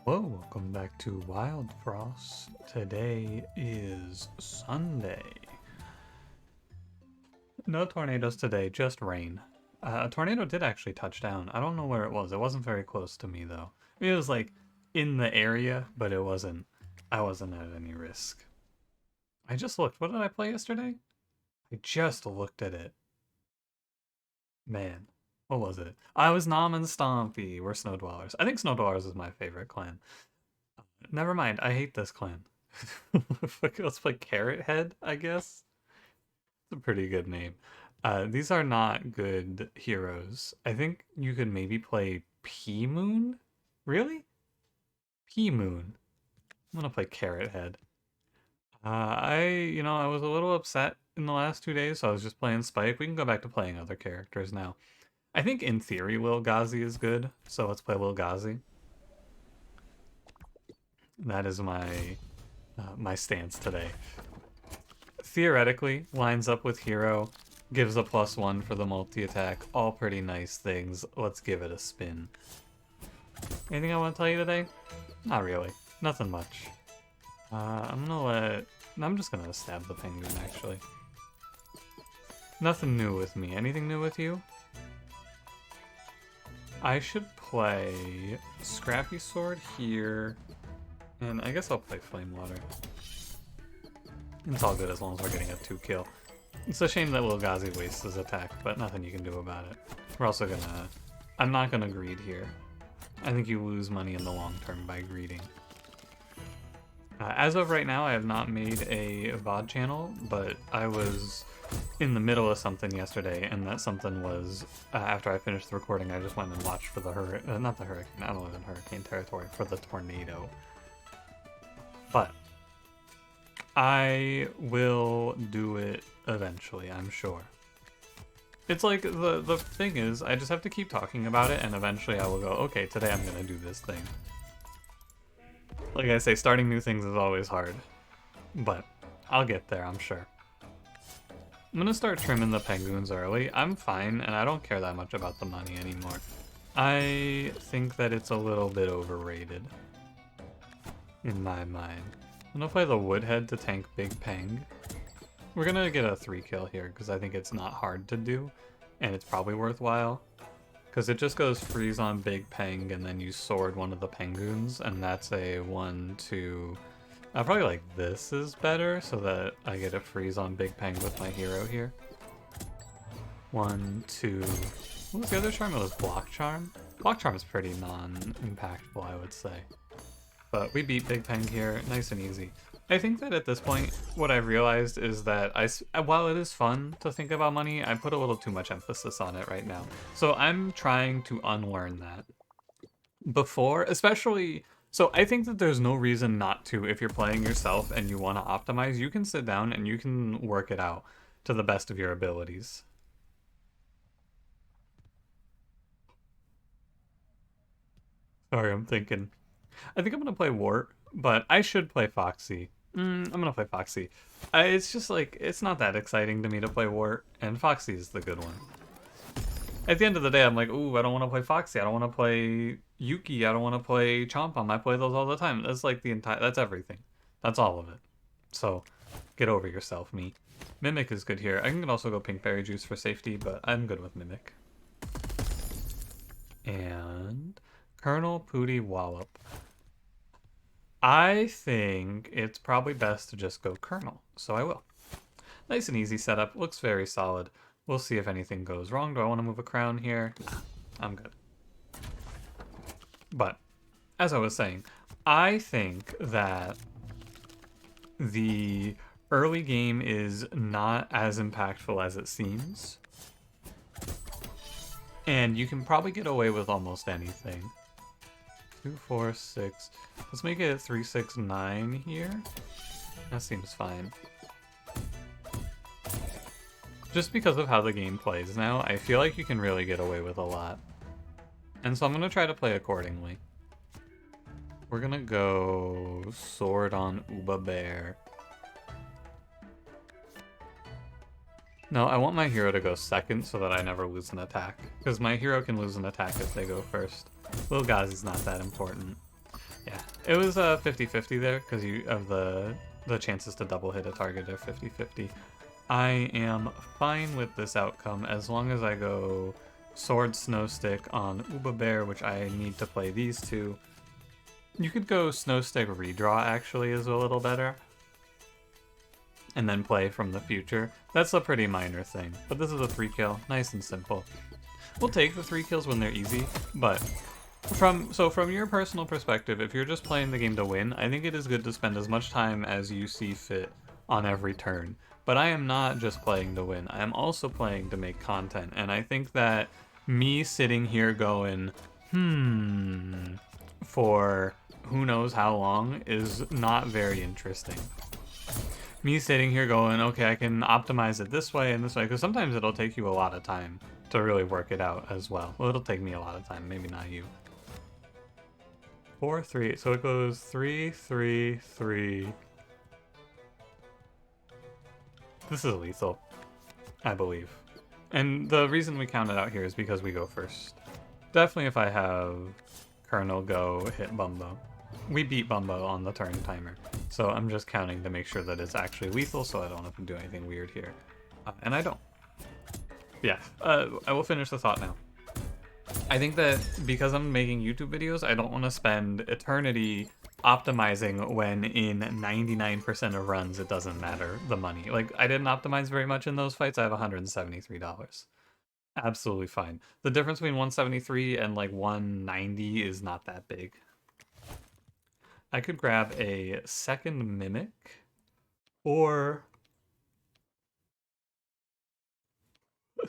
Hello, welcome back to Wildfrost. Today is Sunday. No tornadoes today, just rain. A tornado did actually touch down. I don't know where it was. It wasn't very close to me though. I mean, it was like in the area, but it wasn't. I wasn't at any risk. I just looked. What did I play yesterday? I just looked at it. Man, what was it? I was Nom and Stompy. We're Snow Dwellers. I think Snow Dwellers is my favorite clan. Never mind, I hate this clan. Let's play Carrot Head, I guess. It's a pretty good name. These are not good heroes. I think you could maybe play P-Moon? Really? P-Moon. I'm gonna play Carrot Head. I was a little upset in the last 2 days, so I was just playing Spike. We can go back to playing other characters now. I think in theory Lil Gazi is good, so let's play Lil Gazi. That is my stance today. Theoretically, lines up with Hero, gives a +1 for the multi-attack. All pretty nice things. Let's give it a spin. Anything I want to tell you today? Not really. Nothing much. I'm just gonna stab the penguin, actually. Nothing new with me. Anything new with you? I should play Scrappy Sword here. And I guess I'll play Flame Water. It's all good as long as we're getting a 2-kill. It's a shame that Lil Gazi wastes his attack, but nothing you can do about it. We're also gonna... I'm not gonna greed here. I think you lose money in the long term by greeding. As of right now, I have not made a VOD channel, but I was in the middle of something yesterday, and that something was, after I finished the recording, I just went and watched for the not the hurricane, I don't live in hurricane territory, for the tornado. But I will do it eventually, I'm sure. It's like, the thing is, I just have to keep talking about it, and eventually I will go, okay, today I'm gonna do this thing. Like I say, starting new things is always hard. But I'll get there, I'm sure. I'm gonna start trimming the penguins early. I'm fine, and I don't care that much about the money anymore. I think that it's a little bit overrated. In my mind. I'm gonna play the Woodhead to tank Big Peng. We're gonna get a 3-kill here, because I think it's not hard to do, and it's probably worthwhile. Because it just goes freeze on Big Peng, and then you sword one of the penguins, and that's a 1-2... probably like this is better, so that I get a freeze on Big Peng with my hero here. 1, 2... What was the other charm? It was Block Charm? Block Charm is pretty non-impactful, I would say. But we beat Big Peng here, nice and easy. I think that at this point, what I've realized is that while it is fun to think about money, I put a little too much emphasis on it right now. So I'm trying to unlearn that. Before, especially, so I think that there's no reason not to. If you're playing yourself and you want to optimize, you can sit down and you can work it out to the best of your abilities. Sorry, I'm thinking. I think I'm gonna play Wart, but I should play Foxy. I'm gonna play Foxy. It's just like, it's not that exciting to me to play Wart, and Foxy is the good one. At the end of the day, I'm like, ooh, I don't want to play Foxy. I don't want to play Yuki. I don't want to play Chompom. I play those all the time. That's like that's everything. That's all of it. So, get over yourself, me. Mimic is good here. I can also go Pink Berry Juice for safety, but I'm good with Mimic. And Colonel Pooty Wallop. I think it's probably best to just go Colonel, so I will. Nice and easy setup, looks very solid. We'll see if anything goes wrong. Do I want to move a crown here? Nah, I'm good. But, as I was saying, I think that the early game is not as impactful as it seems. And you can probably get away with almost anything. 2, 4, 6. Let's make it 3, 6, 9 here. That seems fine. Just because of how the game plays now, I feel like you can really get away with a lot. And so I'm gonna try to play accordingly. We're gonna go Sword on Uba Bear. No, I want my hero to go second so that I never lose an attack. Because my hero can lose an attack if they go first. Lil Gazi's not that important. Yeah, it was 50-50 there because you of the chances to double hit a target are 50-50. I am fine with this outcome as long as I go Sword Snow Stick on Uba Bear, which I need to play these two. You could go Snow Stick Redraw actually is a little better. And then play from the future. That's a pretty minor thing, but this is a 3-kill, nice and simple. We'll take the 3 kills when they're easy, but from your personal perspective, if you're just playing the game to win, I think it is good to spend as much time as you see fit on every turn. But I am not just playing to win, I am also playing to make content, and I think that me sitting here going, for who knows how long is not very interesting. Me sitting here going, okay, I can optimize it this way and this way, because sometimes it'll take you a lot of time to really work it out as well. Well, it'll take me a lot of time, maybe not you. 4, 3, so it goes 3, 3, 3. This is lethal, I believe. And the reason we count it out here is because we go first. Definitely if I have Colonel go hit Bumbo. We beat Bumbo on the turn timer, so I'm just counting to make sure that it's actually lethal so I don't have to do anything weird here. And I don't. Yeah, I will finish the thought now. I think that because I'm making YouTube videos, I don't want to spend eternity optimizing when in 99% of runs it doesn't matter the money. Like, I didn't optimize very much in those fights, I have $173. Absolutely fine. The difference between 173 and like 190 is not that big. I could grab a second Mimic, or...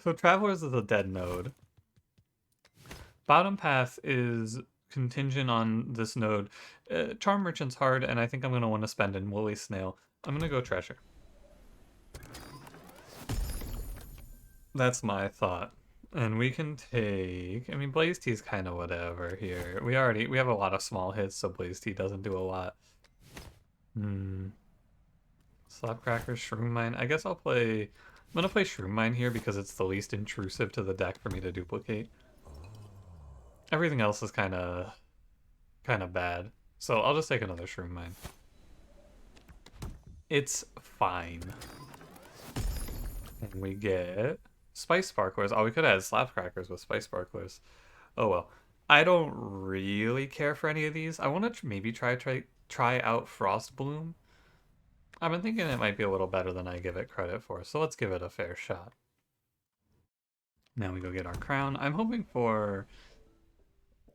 So Travelers is a dead node. Bottom path is contingent on this node. Charm Merchant's hard, and I think I'm going to want to spend in Woolly Snail. I'm going to go Treasure. That's my thought. And we can take... I mean, Blaze Tea's kind of whatever here. We have a lot of small hits, so Blaze Tea doesn't do a lot. Slapcracker, Shroom Mine. I guess I'll play... I'm going to play Shroom Mine here because it's the least intrusive to the deck for me to duplicate. Everything else is kind of bad. So I'll just take another Shroom Mine. It's fine. And we get... Spice Sparklers. Oh, we could have had Slapcrackers with Spice Sparklers. Oh well. I don't really care for any of these. I want to maybe try out Frost Bloom. I've been thinking it might be a little better than I give it credit for, so let's give it a fair shot. Now we go get our crown. I'm hoping for...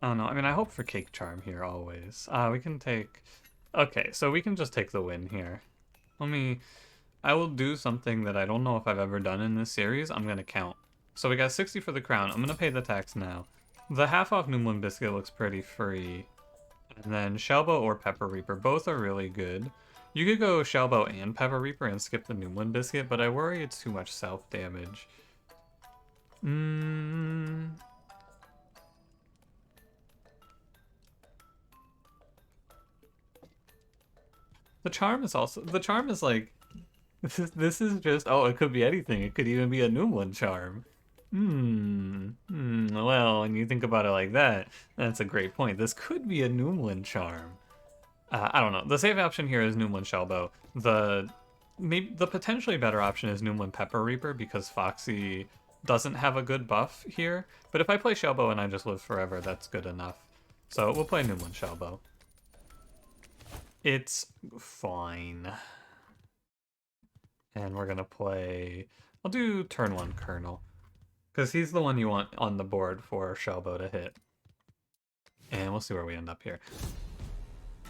I don't know. I mean, I hope for Cake Charm here always. We can take... Okay, so we can just take the win here. I will do something that I don't know if I've ever done in this series. I'm going to count. So we got 60 for the crown. I'm going to pay the tax now. The half-off Noomlin Biscuit looks pretty free. And then Shellbo or Pepper Reaper. Both are really good. You could go Shellbo and Pepper Reaper and skip the Noomlin Biscuit, but I worry it's too much self-damage. The charm is also... The charm is like... This is just... Oh, it could be anything. It could even be a Noomlin charm. Well, when you think about it like that, that's a great point. This could be a Noomlin charm. I don't know. The safe option here is Noomlin Shellbo. The potentially better option is Noomlin Pepper Reaper because Foxy doesn't have a good buff here. But if I play Shellbo and I just live forever, that's good enough. So we'll play Noomlin Shellbo. It's fine. And we're gonna play... I'll do turn 1 Colonel. Because he's the one you want on the board for Shellbo to hit. And we'll see where we end up here.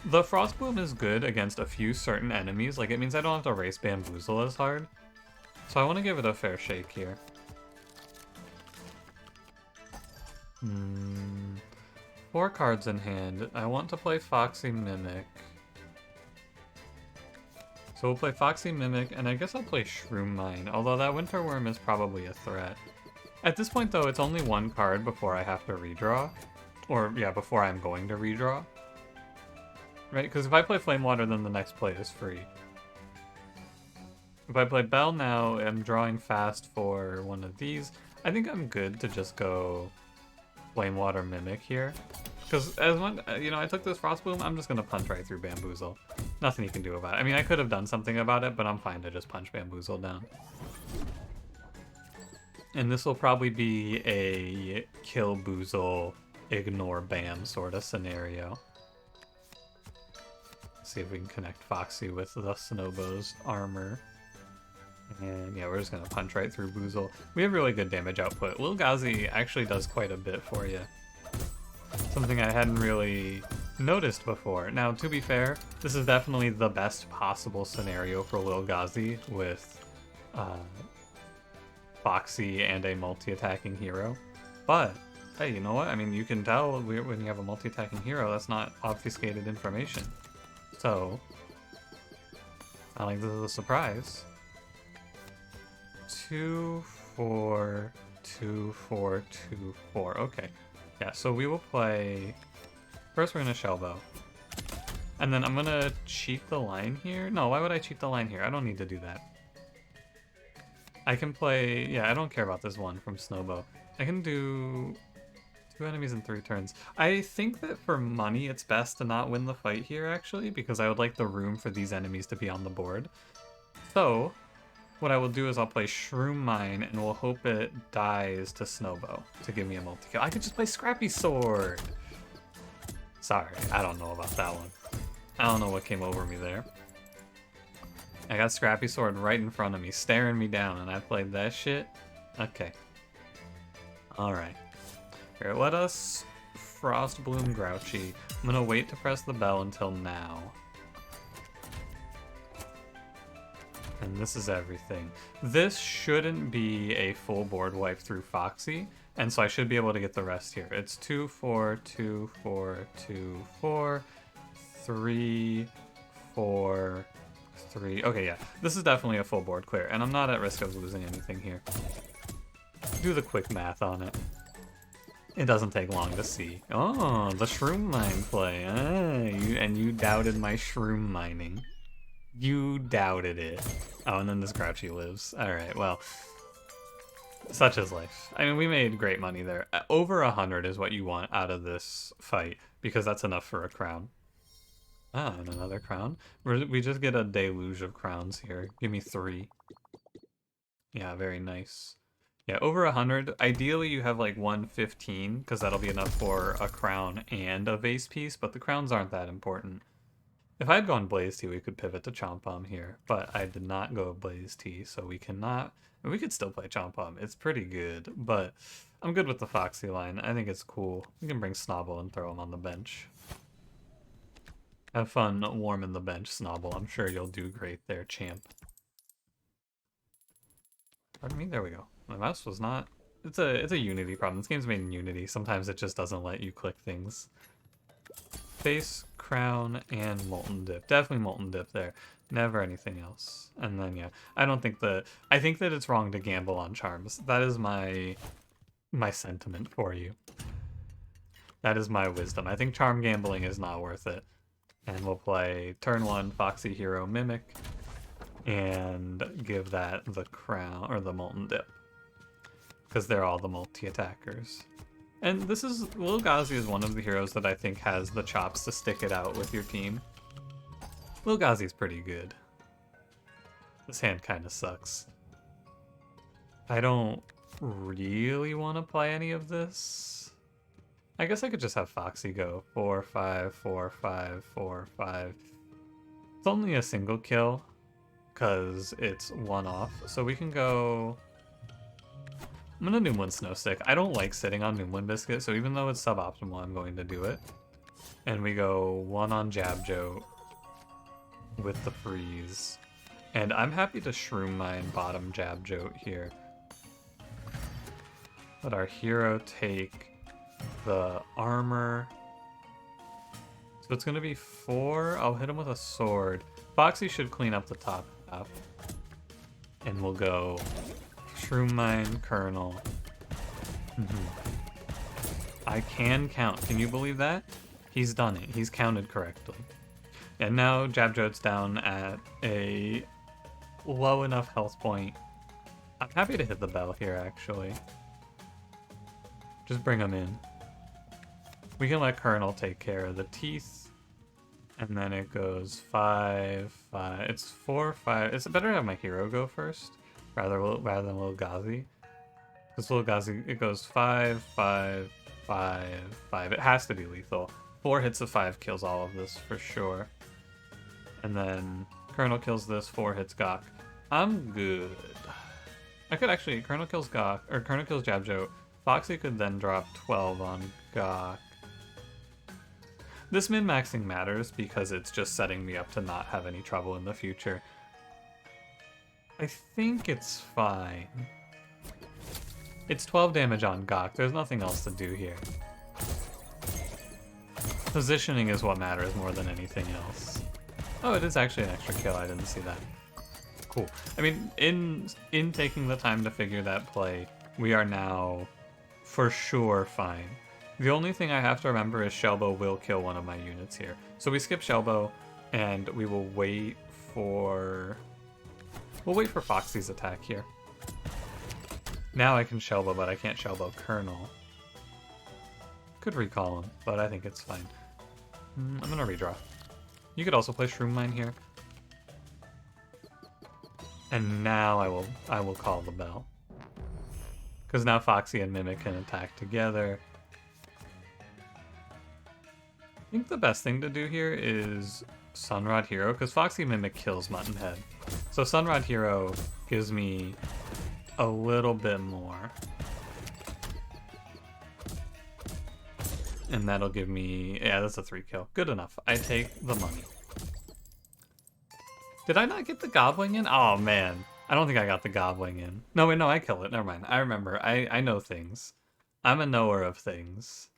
The Frost Bloom is good against a few certain enemies. Like, it means I don't have to race Bamboozle as hard. So I want to give it a fair shake here. 4 cards in hand. I want to play Foxy Mimic. So we'll play Foxy Mimic, and I guess I'll play Shroom Mine, although that Winter Worm is probably a threat. At this point, though, it's only 1 card before I have to redraw. Or, yeah, before I'm going to redraw. Right? Because if I play Flame Water, then the next play is free. If I play Bell now, I'm drawing fast for one of these. I think I'm good to just go Flame Water Mimic here. Because as one, I took this Frost Bloom, I'm just gonna punch right through Bamboozle. Nothing you can do about it. I mean, I could have done something about it, but I'm fine to just punch Bamboozle down. And this will probably be a kill Boozle, ignore Bam sort of scenario. See if we can connect Foxy with the Snowbow's armor. And yeah, we're just gonna punch right through Boozle. We have really good damage output. Lil Gazi actually does quite a bit for you. Something I hadn't really noticed before. Now, to be fair, this is definitely the best possible scenario for Lil Gazi with Foxy and a multi-attacking hero. But, hey, you know what? I mean, you can tell when you have a multi-attacking hero, that's not obfuscated information. So, I think this is a surprise. 2, 4, 2, 4, 2, 4. Okay. Yeah, so we will play... First, we're going to shellbo. And then I'm going to cheat the line here. No, why would I cheat the line here? I don't need to do that. I can play... Yeah, I don't care about this one from Snowbow. I can do 2 enemies in 3 turns. I think that for money, it's best to not win the fight here, actually, because I would like the room for these enemies to be on the board. So, what I will do is I'll play Shroom Mine, and we'll hope it dies to Snowbow to give me a multi-kill. I could just play Scrappy Sword! Sorry, I don't know about that one. I don't know what came over me there. I got Scrappy Sword right in front of me, staring me down, and I played that shit? Okay. Alright. Here, let us Frost Bloom Grouchy. I'm gonna wait to press the bell until now. And this is everything. This shouldn't be a full board wipe through Foxy, and so I should be able to get the rest here. It's 2, 4, 2, 4, 2, 4, 3, 4, 3. Okay, yeah. This is definitely a full board clear, and I'm not at risk of losing anything here. Do the quick math on it. It doesn't take long to see. Oh, the Shroom Mine play. And you doubted my Shroom Mining. You doubted it. Oh, and then this Grouchy lives. Alright, well. Such is life. I mean, we made great money there. Over 100 is what you want out of this fight, because that's enough for a crown. Ah, and another crown. We just get a deluge of crowns here. Give me 3. Yeah, very nice. Yeah, over 100. Ideally, you have like 115, because that'll be enough for a crown and a vase piece, but the crowns aren't that important. If I had gone Blaze Tea, we could pivot to Chomp Bomb here, but I did not go Blaze Tea, so we cannot... We could still play Chomp Bomb. It's pretty good, but I'm good with the Foxy line. I think it's cool. We can bring Snobble and throw him on the bench. Have fun warming the bench, Snobble. I'm sure you'll do great there, champ. Pardon me? There we go. My mouse was not... It's a Unity problem. This game's made in Unity. Sometimes it just doesn't let you click things. Face, crown, and Molten Dip. Definitely Molten Dip there. Never anything else. And then, yeah. I think that it's wrong to gamble on charms. That is my sentiment for you. That is my wisdom. I think charm gambling is not worth it. And we'll play turn 1 Foxy Hero Mimic and give that the crown or the Molten Dip. Because they're all the multi-attackers. And this is... Lil Gazi is one of the heroes that I think has the chops to stick it out with your team. Lil Gazi's pretty good. This hand kind of sucks. I don't really want to play any of this. I guess I could just have Foxy go 4, 5, 4, 5, 4, 5. It's only a single kill because it's one off. So we can go... I'm gonna Noomlin Snow Stick. I don't like sitting on Noomlin Biscuit, so even though it's suboptimal, I'm going to do it. And we go 1 on Jabjo with the freeze. And I'm happy to Shroom Mine bottom Jabjo here. Let our hero take the armor. So it's gonna be 4. I'll hit him with a sword. Foxy should clean up the top half. And we'll go Shroom Mine, Colonel. I can count. Can you believe that? He's done it. He's counted correctly. And now Jabjo's down at a low enough health point. I'm happy to hit the bell here, actually. Just bring him in. We can let Colonel take care of the teeth. And then it goes 5, 5. It's 4, 5. It's better to have my hero go first rather than Lil Ghazi. Because Lil Ghazi, it goes 5, 5, 5, 5. It has to be lethal. 4 hits of 5 kills all of this for sure. And then Colonel kills this, 4 hits Gok. I'm good. I could actually, Colonel kills Gok, or Colonel kills Jabjo. Foxy could then drop 12 on Gok. This min-maxing matters because it's just setting me up to not have any trouble in the future. I think it's fine. It's 12 damage on Gok. There's nothing else to do here. Positioning is what matters more than anything else. Oh, it is actually an extra kill. I didn't see that. Cool. I mean, in taking the time to figure that play, we are now for sure fine. The only thing I have to remember is shellbo will kill one of my units here. So we skip shellbo, and we will wait for... We'll wait for Foxy's attack here. Now I can shellbo, but I can't shellbo Colonel. Could recall him, but I think it's fine. I'm gonna redraw. You could also play Shroom Mine here. And now I will call the bell. Because now Foxy and Mimic can attack together. I think the best thing to do here is Sunrod Hero, because Foxy Mimic kills Muttonhead. So Sunrod Hero gives me a little bit more. And that'll give me... Yeah, that's a 3 kill. Good enough. I take the money. Did I not get the Goblin in? Oh, man. I don't think I got the Goblin in. No, wait, no, I kill it. Never mind. I remember. I know things. I'm a knower of things.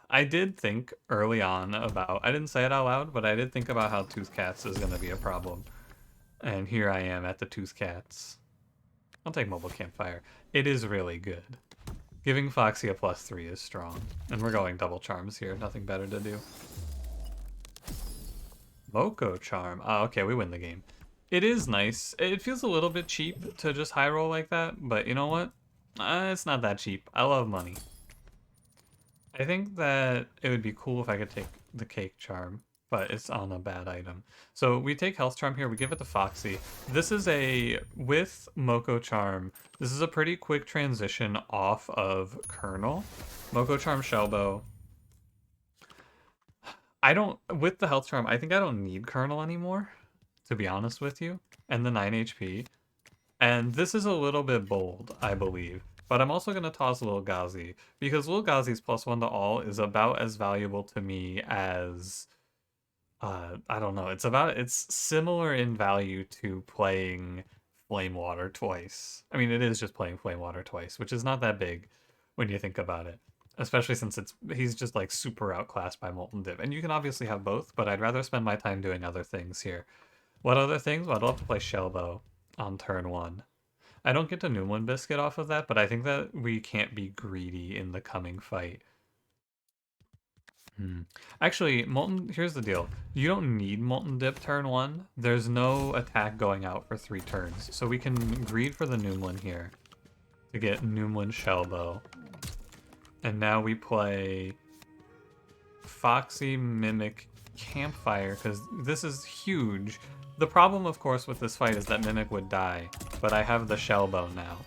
I did think early on about... I didn't say it out loud, but I did think about how Tooth Cats is going to be a problem. And here I am at the Tooth Cats. I'll take Mobile Campfire. It is really good. Giving Foxy a +3 is strong. And we're going double charms here. Nothing better to do. Moko Charm. Oh, okay, we win the game. It is nice. It feels a little bit cheap to just high roll like that, but you know what? It's not that cheap. I love money. I think that it would be cool if I could take the Cake Charm, but it's on a bad item. So we take Health Charm here, we give it to Foxy. This is with Moko Charm, this is a pretty quick transition off of Colonel. Moko Charm Shellbo. With the Health Charm, I think I don't need Colonel anymore, to be honest with you, and the 9 HP. And this is a little bit bold, I believe. But I'm also going to toss Lil Ghazi, because Lil Ghazi's +1 to all is about as valuable to me as... I don't know, it's similar in value to playing Flame Water twice. I mean, it is just playing Flame Water twice, which is not that big when you think about it. Especially since he's just like super outclassed by Molten Dip. And you can obviously have both, but I'd rather spend my time doing other things here. What other things? Well, I'd love to play Shellbo on turn 1. I don't get to Noomlin Biscuit off of that, but I think that we can't be greedy in the coming fight. Actually, here's the deal. You don't need Molten Dip turn 1. There's no attack going out for 3 turns. So we can greed for the Noomlin here to get Noomlin Shellbo. And now we play Foxy Mimic Campfire, because this is huge. The problem, of course, with this fight is that Mimic would die, but I have the Shellbo now.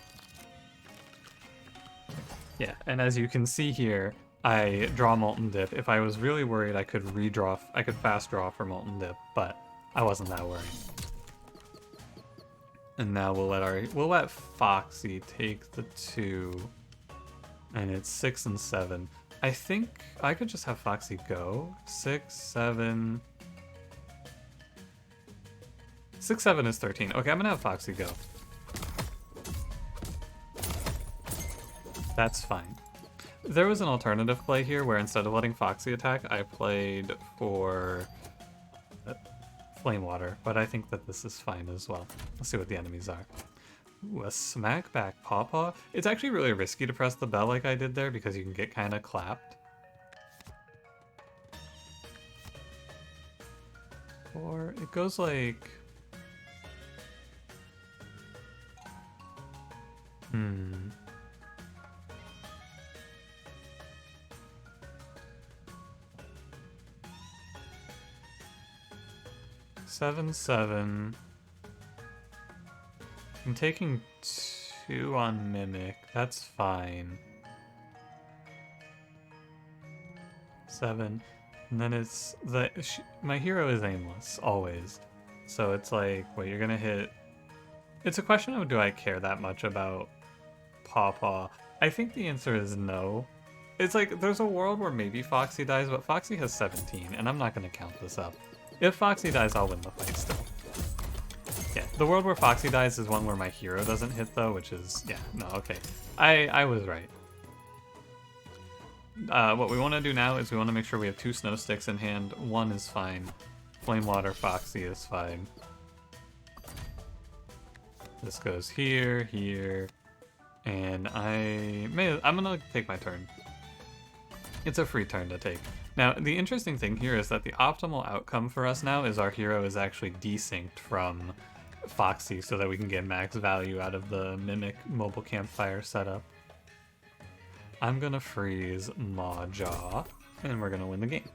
Yeah, and as you can see here, I draw Molten Dip. If I was really worried, I could fast draw for Molten Dip, but I wasn't that worried. And now we'll let Foxy take the 2. And it's 6 and 7. I think I could just have Foxy go. 6, 7. 6, 7 is 13. Okay, I'm gonna have Foxy go. That's fine. There was an alternative play here where instead of letting Foxy attack, I played for Flame Water, but I think that this is fine as well. Let's see what the enemies are. Ooh, a smack back pawpaw. It's actually really risky to press the bell like I did there because you can get kind of clapped. Or it goes like... 7/7. I'm taking 2 on Mimic. That's fine. 7. And then it's my hero is aimless always. So it's like, wait, you're gonna hit. It's a question of, do I care that much about Pawpaw? I think the answer is no. It's like, there's a world where maybe Foxy dies, but Foxy has 17, and I'm not gonna count this up. If Foxy dies, I'll win the fight still. Yeah, the world where Foxy dies is one where my hero doesn't hit though, which is, yeah, no, okay. I was right. What we want to do now is we want to make sure we have 2 snow sticks in hand. 1 is fine. Flame Water Foxy is fine. This goes here, here, and I'm gonna take my turn. It's a free turn to take. Now, the interesting thing here is that the optimal outcome for us now is our hero is actually desynced from Foxy so that we can get max value out of the Mimic mobile campfire setup. I'm gonna freeze Mawjaw, and we're gonna win the game.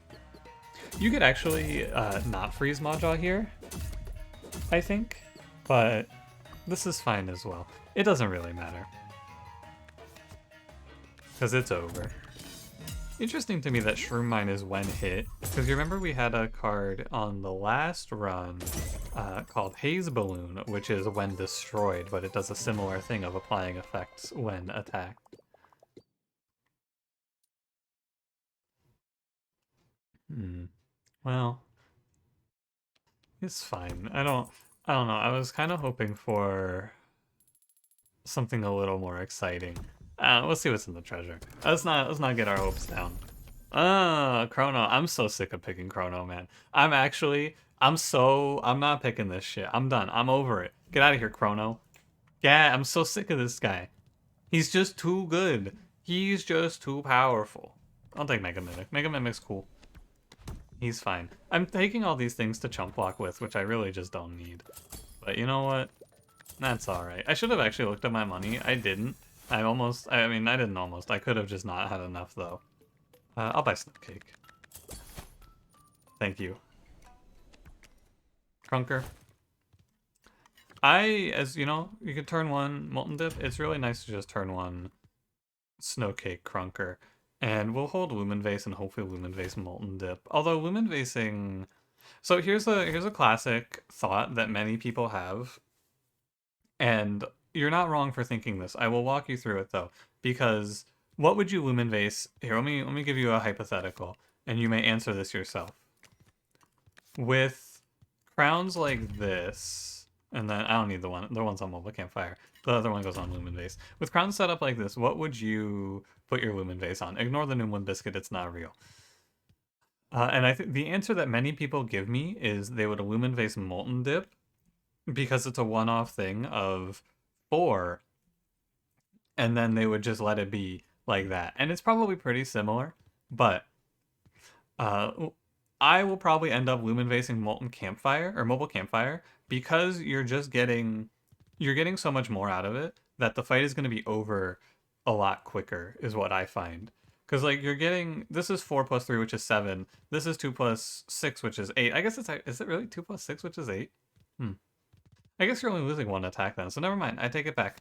You could actually not freeze Mawjaw here, I think, but this is fine as well. It doesn't really matter, because it's over. Interesting to me that Shroom Mine is when hit, because you remember we had a card on the last run called Haze Balloon, which is when destroyed, but it does a similar thing of applying effects when attacked. Well, it's fine. I don't know. I was kind of hoping for something a little more exciting. We'll see what's in the treasure. Let's not get our hopes down. Chrono. I'm so sick of picking Chrono, man. I'm not picking this shit. I'm done. I'm over it. Get out of here, Chrono. Yeah, I'm so sick of this guy. He's just too good. He's just too powerful. I'll take Mega Mimic. Mega Mimic's cool. He's fine. I'm taking all these things to chump block with, which I really just don't need. But you know what? That's alright. I should have actually looked at my money. I didn't. I didn't almost. I could have just not had enough, though. I'll buy Snowcake. Thank you. Crunker. As you know, you could turn 1 Molten Dip. It's really nice to just turn 1 Snowcake Crunker. And we'll hold Lumen Vase and hopefully Lumen Vase Molten Dip. Although Lumen Vasing... So here's a classic thought that many people have. And you're not wrong for thinking this. I will walk you through it though. Because what would you Lumen Vase... Here, let me give you a hypothetical. And you may answer this yourself. With crowns like this... And then I don't need the one's on Mobile Campfire. The other one goes on Lumen Vase. With crowns set up like this, what would you put your Lumen Vase on? Ignore the Noomlin Biscuit, it's not real. And I think the answer that many people give me is they would Lumen Vase Molten Dip because it's a one-off thing of 4, and then they would just let it be like that. And it's probably pretty similar, but I will probably end up Lumen Vasing Molten Campfire or Mobile Campfire because you're getting so much more out of it that the fight is going to be over a lot quicker is what I find. Because like you're getting, this is 4 plus 3, which is 7. This is 2 plus 6, which is 8. I guess is it really 2 plus 6, which is 8? I guess you're only losing 1 attack then, so never mind. I take it back.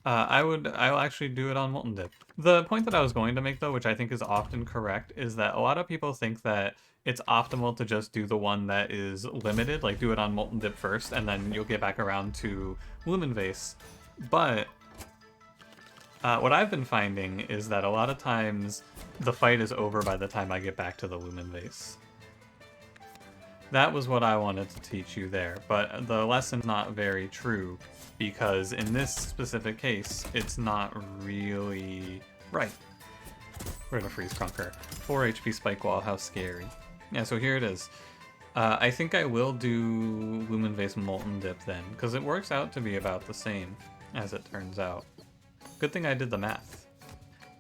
I'll actually do it on Molten Dip. The point that I was going to make though, which I think is often correct, is that a lot of people think that it's optimal to just do the one that is limited, like do it on Molten Dip first, and then you'll get back around to Lumen Vase. But what I've been finding is that a lot of times the fight is over by the time I get back to the Lumen Vase. That was what I wanted to teach you there, but the lesson's not very true, because in this specific case, it's not really right. We're gonna freeze Crunker. 4 HP Spike Wall, how scary. Yeah, so here it is. I think I will do Lumen Vase Molten Dip then, because it works out to be about the same, as it turns out. Good thing I did the math.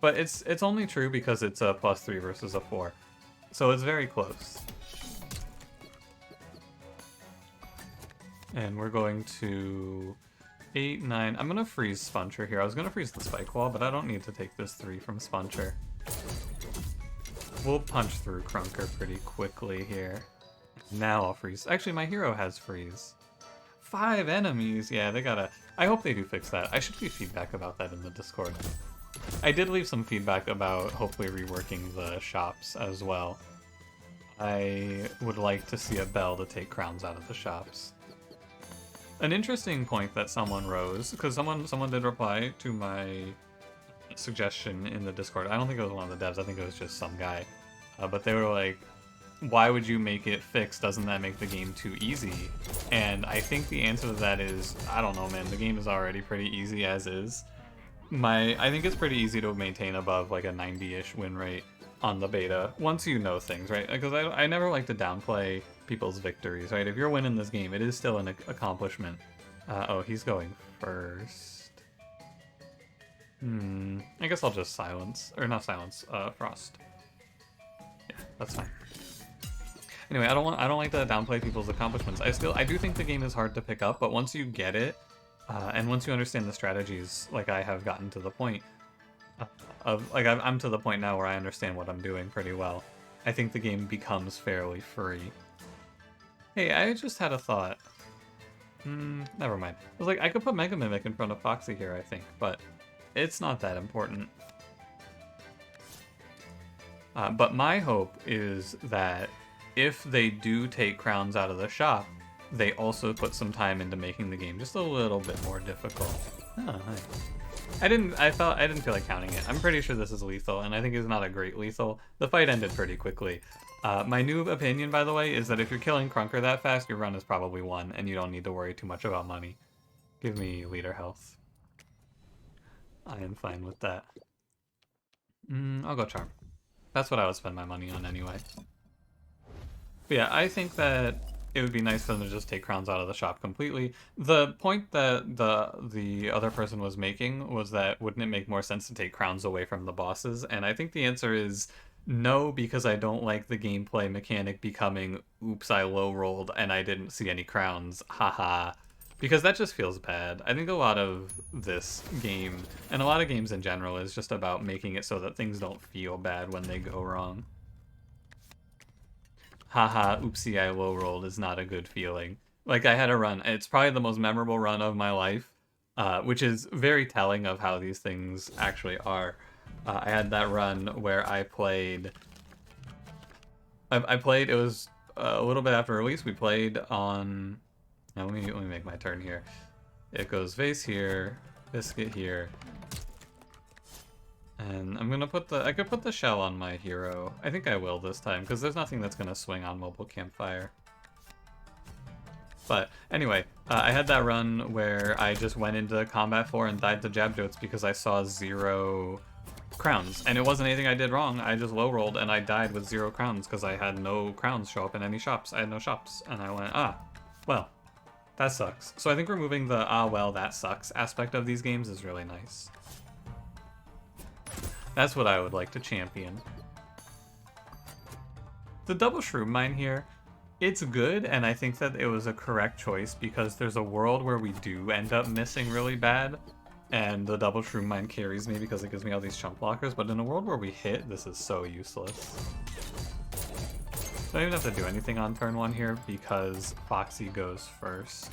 But it's only true because it's a +3 versus a 4. So it's very close. And we're going to 8, 9. I'm going to freeze Spuncher here. I was going to freeze the Spike Wall, but I don't need to take this 3 from Spuncher. We'll punch through Crunker pretty quickly here. Now I'll freeze. Actually, my hero has freeze. 5 enemies. Yeah, they gotta... I hope they do fix that. I should leave feedback about that in the Discord. I did leave some feedback about hopefully reworking the shops as well. I would like to see a bell to take crowns out of the shops. An interesting point that someone rose, because someone did reply to my suggestion in the Discord. I don't think it was one of the devs, I think it was just some guy. But they were like, why would you make it fixed? Doesn't that make the game too easy? And I think the answer to that is, I don't know, man. The game is already pretty easy as is. I think it's pretty easy to maintain above like a 90-ish win rate on the beta once you know things, right? Because I never like to downplay people's victories, right? If you're winning this game, it is still an accomplishment. Oh, he's going first. I guess I'll just silence, or not silence, Frost. Yeah, that's fine. Anyway, I don't like to downplay people's accomplishments. I do think the game is hard to pick up, but once you get it, and once you understand the strategies, like I have gotten to the point I'm to the point now where I understand what I'm doing pretty well. I think the game becomes fairly free. Hey, I just had a thought. Never mind. I was like, I could put Mega Mimic in front of Foxy here, I think, but it's not that important. But my hope is that if they do take crowns out of the shop, they also put some time into making the game just a little bit more difficult. Oh, nice. I didn't feel like counting it. I'm pretty sure this is lethal, and I think it's not a great lethal. The fight ended pretty quickly. My new opinion, by the way, is that if you're killing Crunker that fast, your run is probably won, and you don't need to worry too much about money. Give me leader health. I am fine with that. I'll go Charm. That's what I would spend my money on anyway. But yeah, I think that it would be nice for them to just take crowns out of the shop completely. The point that the other person was making was that wouldn't it make more sense to take crowns away from the bosses? And I think the answer is no, because I don't like the gameplay mechanic becoming, oops, I low rolled and I didn't see any crowns, haha. Because that just feels bad. I think a lot of this game, and a lot of games in general, is just about making it so that things don't feel bad when they go wrong. Haha, oopsie, I low rolled is not a good feeling. Like, I had a run, it's probably the most memorable run of my life, which is very telling of how these things actually are. I had that run where I played, it was a little bit after release, we played on, now let me make my turn here. It goes vase here, biscuit here, and I'm gonna put I could put the shell on my hero. I think I will this time, because there's nothing that's gonna swing on mobile campfire. But anyway, I had that run where I just went into combat 4 and died to jab jotes because I saw 0 crowns. And it wasn't anything I did wrong, I just low rolled and I died with 0 crowns because I had no crowns show up in any shops. I had no shops. And I went, well, that sucks. So I think removing the well, that sucks aspect of these games is really nice. That's what I would like to champion. The double shroom mine here, it's good, and I think that it was a correct choice because there's a world where we do end up missing really bad, and the double shroom mine carries me because it gives me all these chunk blockers, but in a world where we hit, this is so useless. Don't even have to do anything on turn 1 here because Foxy goes first.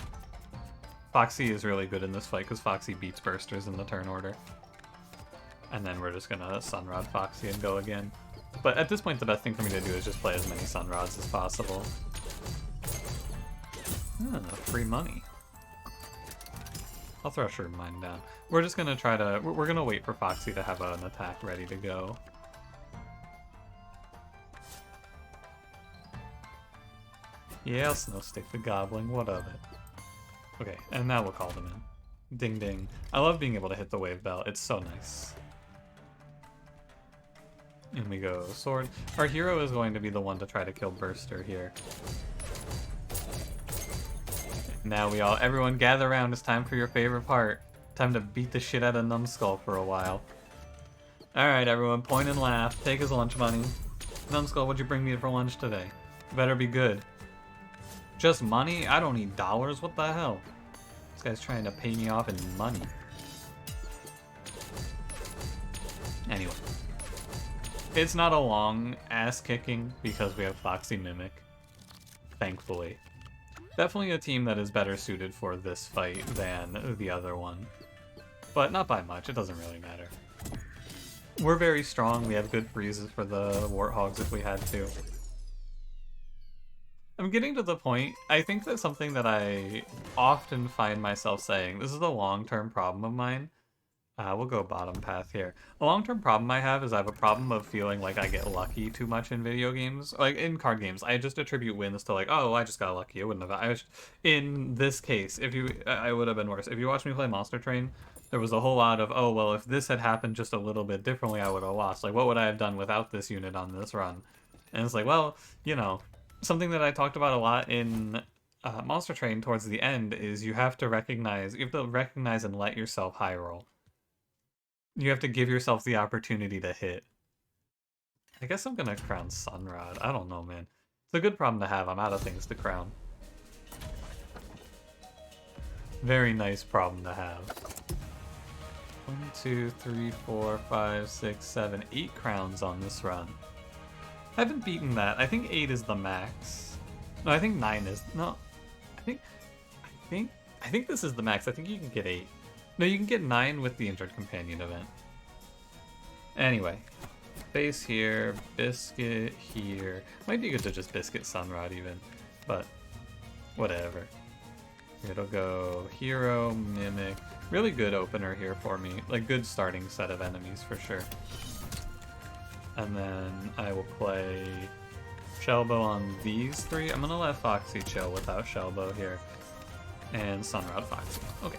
Foxy is really good in this fight because Foxy beats bursters in the turn order. And then we're just gonna Sunrod Foxy and go again. But at this point, the best thing for me to do is just play as many Sunrods as possible. Free money. I'll throw a Shroom Mine down. We're just gonna try to... We're gonna wait for Foxy to have an attack ready to go. Yeah, I'll Snow Stick the Goblin, what of it? Okay, and now we'll call them in. Ding ding. I love being able to hit the wave bell, it's so nice. And we go sword. Our hero is going to be the one to try to kill Burster here. Now everyone gather around, it's time for your favorite part. Time to beat the shit out of Numbskull for a while. Alright everyone, point and laugh, take his lunch money. Numbskull, what'd you bring me for lunch today? Better be good. Just money? I don't need dollars, what the hell? This guy's trying to pay me off in money. Anyway. It's not a long ass kicking because we have Foxy Mimic. thankfully. Definitely a team that is better suited for this fight than the other one. But not by much, it doesn't really matter. We're very strong, we have good freezes for the Warthogs if we had to. I'm getting to the point, I think that's something that I often find myself saying. This is a long-term problem of mine. We'll go bottom path here. A long-term problem I have is I have a problem of feeling like I get lucky too much in video games. Like, in card games, I just attribute wins to like, oh, I just got lucky. I wouldn't have... In this case, I would have been worse. If you watch me play Monster Train, there was a whole lot of, oh, well, if this had happened just a little bit differently, I would have lost. Like, what would I have done without this unit on this run? And it's like, well, you know, something that I talked about a lot in Monster Train towards the end is you have to recognize and let yourself high roll. You have to give yourself the opportunity to hit. I guess I'm gonna crown Sunrod. I don't know, man. It's a good problem to have. I'm out of things to crown. Very nice problem to have. 1, 2, 3, 4, 5, 6, 7, 8 crowns on this run. I haven't beaten that. I think 8 is the max. No, I think 9 is... No. I think this is the max. I think you can get 8. No, you can get 9 with the Injured Companion event. Anyway. Base here, Biscuit here. Might be good to just Biscuit Sunrod even. But, whatever. It'll go Hero, Mimic. Really good opener here for me. Like, good starting set of enemies for sure. And then I will play Shellbo on these 3. I'm gonna let Foxy chill without Shellbo here. And Sunrod Foxy. Okay.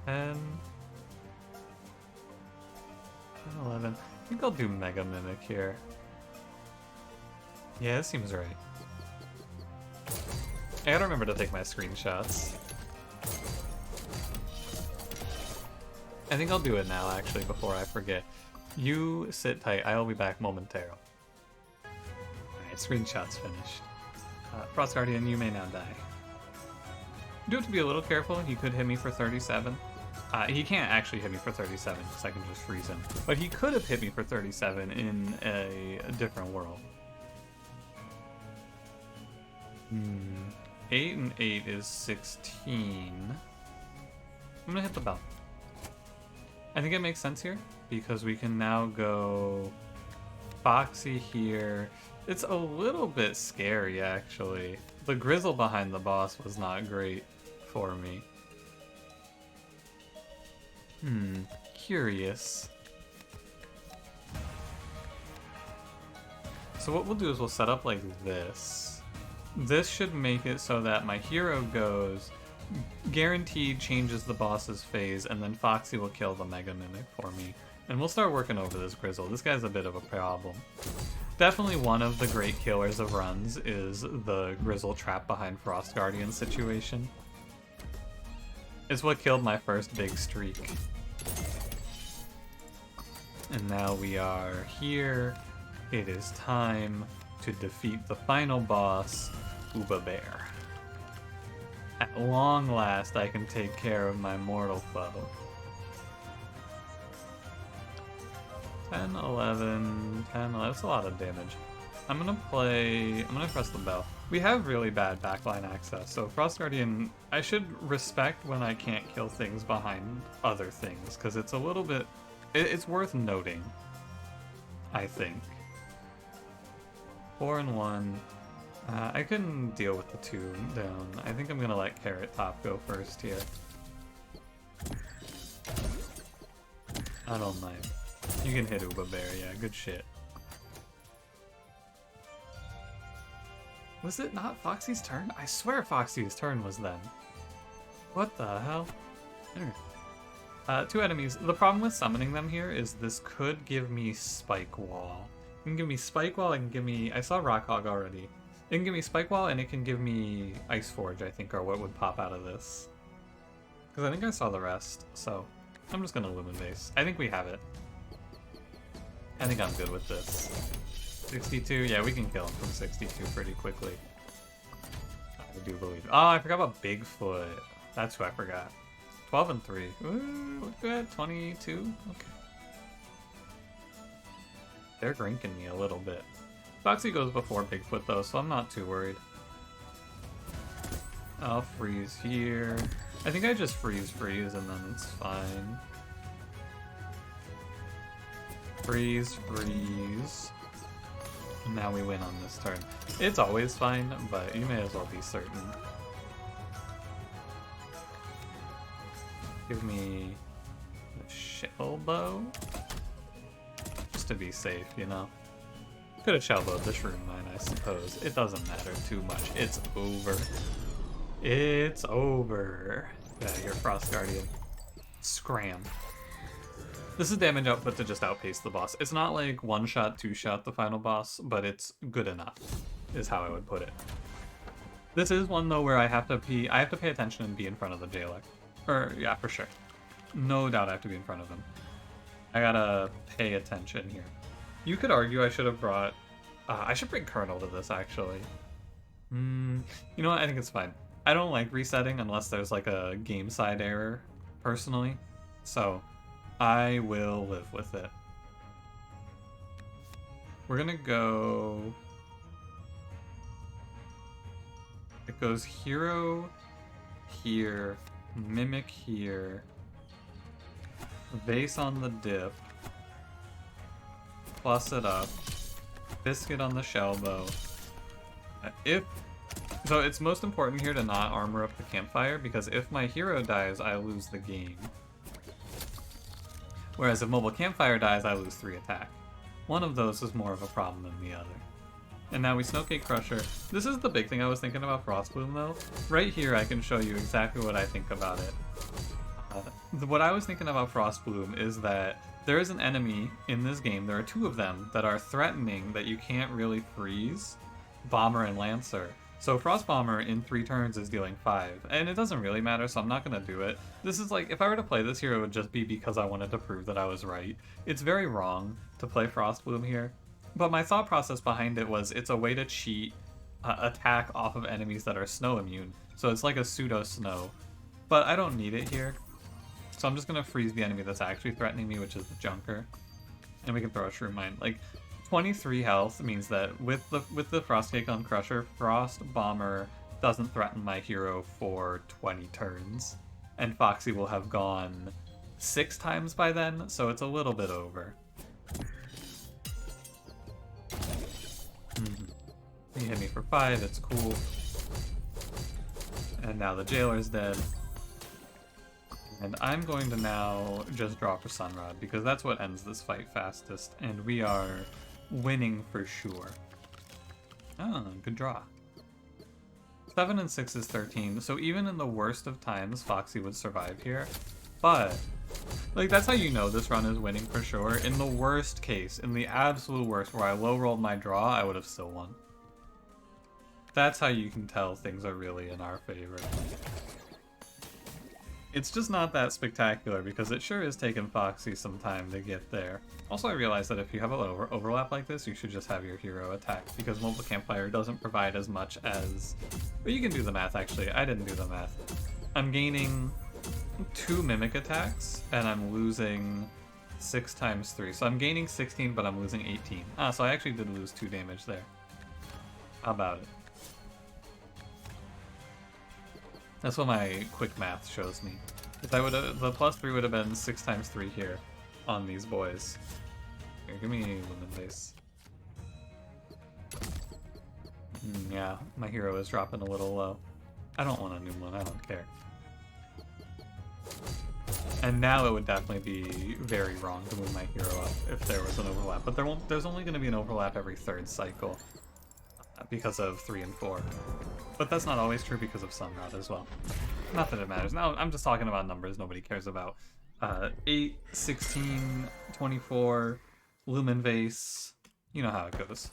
And 11. I think I'll do Mega Mimic here. Yeah, that seems right. I gotta remember to take my screenshots. I think I'll do it now, actually, before I forget. You sit tight. I'll be back momentarily. Alright, screenshots finished. Frost Guardian, you may now die. Do have to be a little careful. He could hit me for 37. He can't actually hit me for 37 because I can just freeze him. But he could have hit me for 37 in a different world. 8 and 8 is 16. I'm gonna hit the bell. I think it makes sense here because we can now go Foxy here. It's a little bit scary, actually. The Grizzle behind the boss was not great for me. Curious. So what we'll do is we'll set up like this. This should make it so that my hero goes, guaranteed changes the boss's phase, and then Foxy will kill the Mega Mimic for me. And we'll start working over this Grizzle. This guy's a bit of a problem. Definitely one of the great killers of runs is the Grizzle trap behind Frost Guardian situation. It's what killed my first big streak. And now we are here. It is time to defeat the final boss, Uba Bear. At long last, I can take care of my mortal foe. 10, 11, 10, 11. That's a lot of damage. I'm gonna press the bell. We have really bad backline access, so Frost Guardian, I should respect when I can't kill things behind other things, because it's a little bit, it's worth noting, I think. 4 and 1. I couldn't deal with the 2 down. I think I'm gonna let Carrot Top go first here. I don't mind. You can hit Uba Bear, yeah, good shit. Was it not Foxy's turn? I swear Foxy's turn was then. What the hell? 2 enemies. The problem with summoning them here is this could give me Spike Wall. It can give me Spike Wall, it can give me... I saw Rock Hog already. It can give me Spike Wall, and it can give me Ice Forge, I think, are what would pop out of this. Because I think I saw the rest, so I'm just going to Lumen Base. I think we have it. I think I'm good with this. 62? Yeah, we can kill him from 62 pretty quickly. I do believe. Oh, I forgot about Bigfoot. That's who I forgot. 12 and 3. Ooh, look at 22. Okay. They're drinking me a little bit. Foxy goes before Bigfoot though, so I'm not too worried. I'll freeze here. I think I just freeze and then it's fine. Freeze. Now we win on this turn. It's always fine, but you may as well be certain. Give me the shellbo. Just to be safe, you know. Could have shellbowed the shroom mine, I suppose. It doesn't matter too much. It's over. It's over. Get out of here, Frost Guardian. Scram. This is damage output to just outpace the boss. It's not like one-shot, two-shot the final boss, but it's good enough, is how I would put it. This is one, though, where I have to pay attention and be in front of the jailer. Or, yeah, for sure. No doubt I have to be in front of him. I gotta pay attention here. You could argue I should have brought... I should bring Colonel to this, actually. You know what? I think it's fine. I don't like resetting unless there's like a game side error, personally. So, I will live with it. We're gonna go... It goes Hero here, Mimic here, Vase on the dip, plus it up, Biscuit on the shellbo. So it's most important here to not armor up the campfire, because if my hero dies, I lose the game. Whereas if mobile campfire dies, I lose 3 attack. One of those is more of a problem than the other. And now we Snowcake Crusher. This is the big thing I was thinking about Frostbloom though. Right here I can show you exactly what I think about it. What I was thinking about Frostbloom is that there is an enemy in this game, there are 2 of them, that are threatening that you can't really freeze. Bomber and Lancer. So Frost Bomber in 3 turns is dealing 5, and it doesn't really matter, so I'm not going to do it. This is like, if I were to play this here, it would just be because I wanted to prove that I was right. It's very wrong to play Frostbloom here, but my thought process behind it was it's a way to cheat attack off of enemies that are snow immune. So it's like a pseudo snow, but I don't need it here. So I'm just going to freeze the enemy that's actually threatening me, which is the Junker, and we can throw a Shroom Mine. Like, 23 health means that with the Frostcake on Crusher, Frost Bomber doesn't threaten my hero for 20 turns. And Foxy will have gone 6 times by then, so it's a little bit over. He hit me for 5, it's cool. And now the Jailer's dead. And I'm going to now just draw for Sunrod, because that's what ends this fight fastest, and we are winning for sure. Oh, good draw. 7 and 6 is 13, so even in the worst of times, Foxy would survive here. But, like, that's how you know this run is winning for sure. In the worst case, in the absolute worst, where I low-rolled my draw, I would have still won. That's how you can tell things are really in our favor. It's just not that spectacular, because it sure is taking Foxy some time to get there. Also, I realized that if you have an overlap like this, you should just have your hero attack, because Mobile Campfire doesn't provide as much as... But you can do the math, actually. I didn't do the math. I'm gaining 2 Mimic attacks, and I'm losing 6 times 3. So I'm gaining 16, but I'm losing 18. Ah, so I actually did lose 2 damage there. How about it? That's what my quick math shows me. If I would have, the +3 would have been 6 times 3 here on these boys. Here, give me Lumen Base. Yeah, my hero is dropping a little low. I don't want a new one, I don't care. And now it would definitely be very wrong to move my hero up if there was an overlap. But there's only going to be an overlap every 3rd cycle because of 3 and 4. But that's not always true because of Sunrod as well. Not that it matters. Now, I'm just talking about numbers nobody cares about. 8, 16, 24, Lumen Vase. You know how it goes.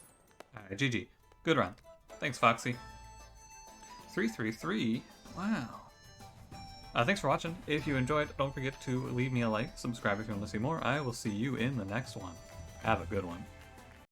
Alright, GG. Good run. Thanks, Foxy. 333. Wow. Thanks for watching. If you enjoyed, don't forget to leave me a like, subscribe if you want to see more. I will see you in the next one. Have a good one.